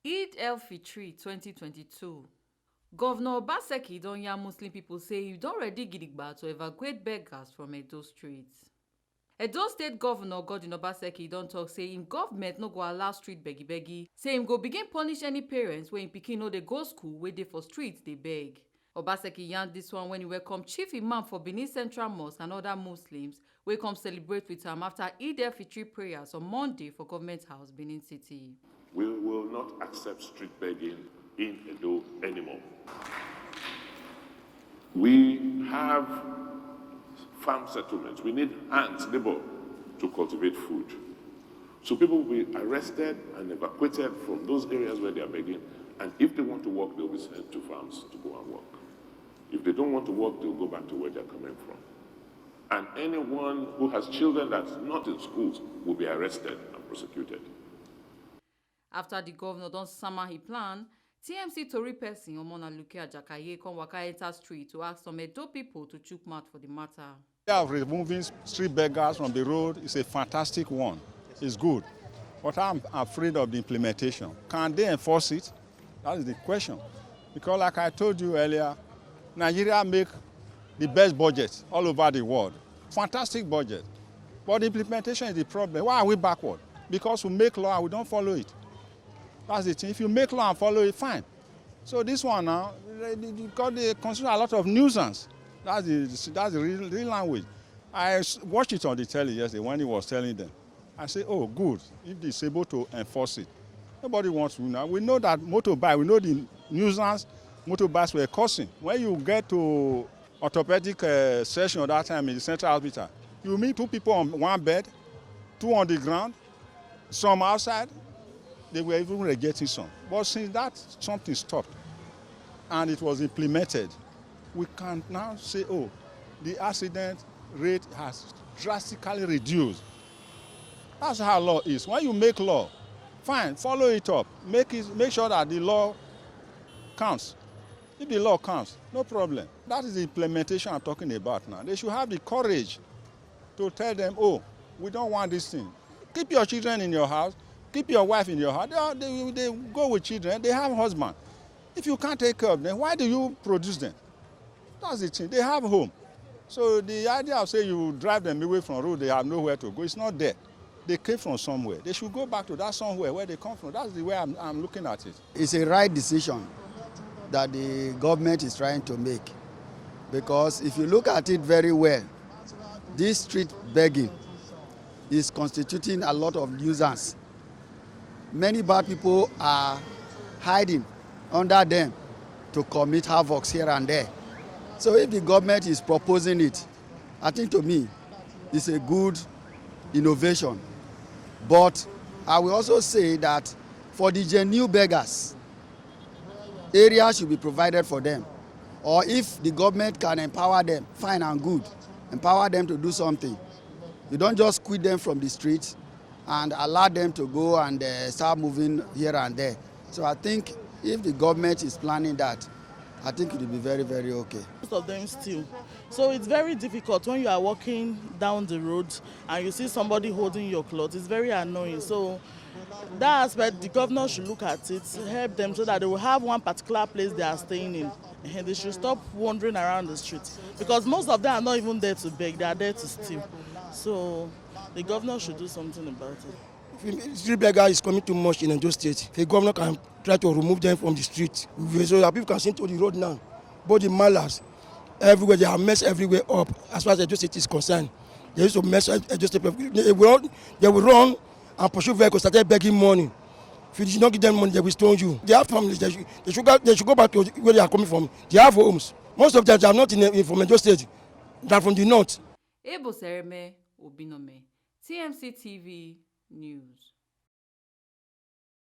Eid el-Fitr 2022. Govunor Obaseki don yarn Muslim people say he don ready gidigba to evacuate beggars from Edo streets. Edo State Governor Govunor Obaseki don talk say im government no go allow street beggy, say im go begin punish any parents wey im pikin no dey go school wey dey for streets dey beg. Obaseki yarn dis one when he welcome Chief Imam for Benin Central Mosque and other Muslims wey come celebrate with am after Eid el-Fitr prayers on Monday for Government House, Benin City. We will not accept street begging in Edo anymore. We have farm settlements. We need hands, labor, to cultivate food. So people will be arrested and evacuated from those areas where they are begging, and if they want to work, they'll be sent to farms to go and work. If they don't want to work, they'll go back to where they're coming from. And anyone who has children that's not in schools will be arrested and prosecuted. After the governor don sama his plan, TMC Tori person Omona Luke Ajakaye come waka enter street to ask some Edo people to chook mouth for the matter. Removing street beggars from the road is a fantastic one. It's good. But I'm afraid of the implementation. Can they enforce it? That is the question. Because like I told you earlier, Nigeria make the best budget all over the world. Fantastic budget. But the implementation is the problem. Why are we backward? Because we make law and we don't follow it. That's the thing. If you make law and follow it, fine. So this one now, because they consider a lot of nuisance. That's the real language. I watched it on the telly yesterday when he was telling them. I say, oh, good, if he's able to enforce it. Nobody wants to now. We know that motorbike, we know the nuisance motorbikes were causing. When you get to orthopedic session at that time in the central hospital, you meet two people on one bed, two on the ground, some outside. They were even rejecting some. But since that, something stopped and it was implemented, we can now say, oh, the accident rate has drastically reduced. That's how law is. When you make law, fine, follow it up. Make sure that the law counts. If the law counts, no problem. That is the implementation I'm talking about now. They should have the courage to tell them, oh, we don't want this thing. Keep your children in your house. Keep your wife in your house. They go with children. They have husband. If you can't take care of them, why do you produce them? That's the thing. They have home. So the idea of saying you drive them away from road, they have nowhere to go, it's not there. They came from somewhere. They should go back to that somewhere where they come from. That's the way I'm looking at it. It's a right decision that the government is trying to make. Because if you look at it very well, this street begging is constituting a lot of nuisance. Many bad people are hiding under them to commit havoc here and there. So if the government is proposing it, I think to me, it's a good innovation. But I will also say that for the genuine beggars, areas should be provided for them. Or if the government can empower them, fine and good, empower them to do something. You don't just quit them from the streets and allow them to go and start moving here and there. So I think if the government is planning that, I think it will be very, very okay. Most of them steal. So it's very difficult when you are walking down the road and you see somebody holding your clothes. It's very annoying. So that aspect, the governor should look at it, help them so that they will have one particular place they are staying in. And they should stop wandering around the streets. Because most of them are not even there to beg, they are there to steal. So the governor should do something about it. If street beggar is coming too much in Edo State, the governor can try to remove them from the street. So that people can see to the road now. But the malas, everywhere, they have messed everywhere up as far as Edo State is concerned. They used to mess Edo State up. They will run and pursue vehicles, started begging money. If you did not give them money, they will stone you. They have families, they should go back to where they are coming from. They have homes. Most of them are not from Edo State, they are from the north. Ebo Sereme Obinome, TMC TV News.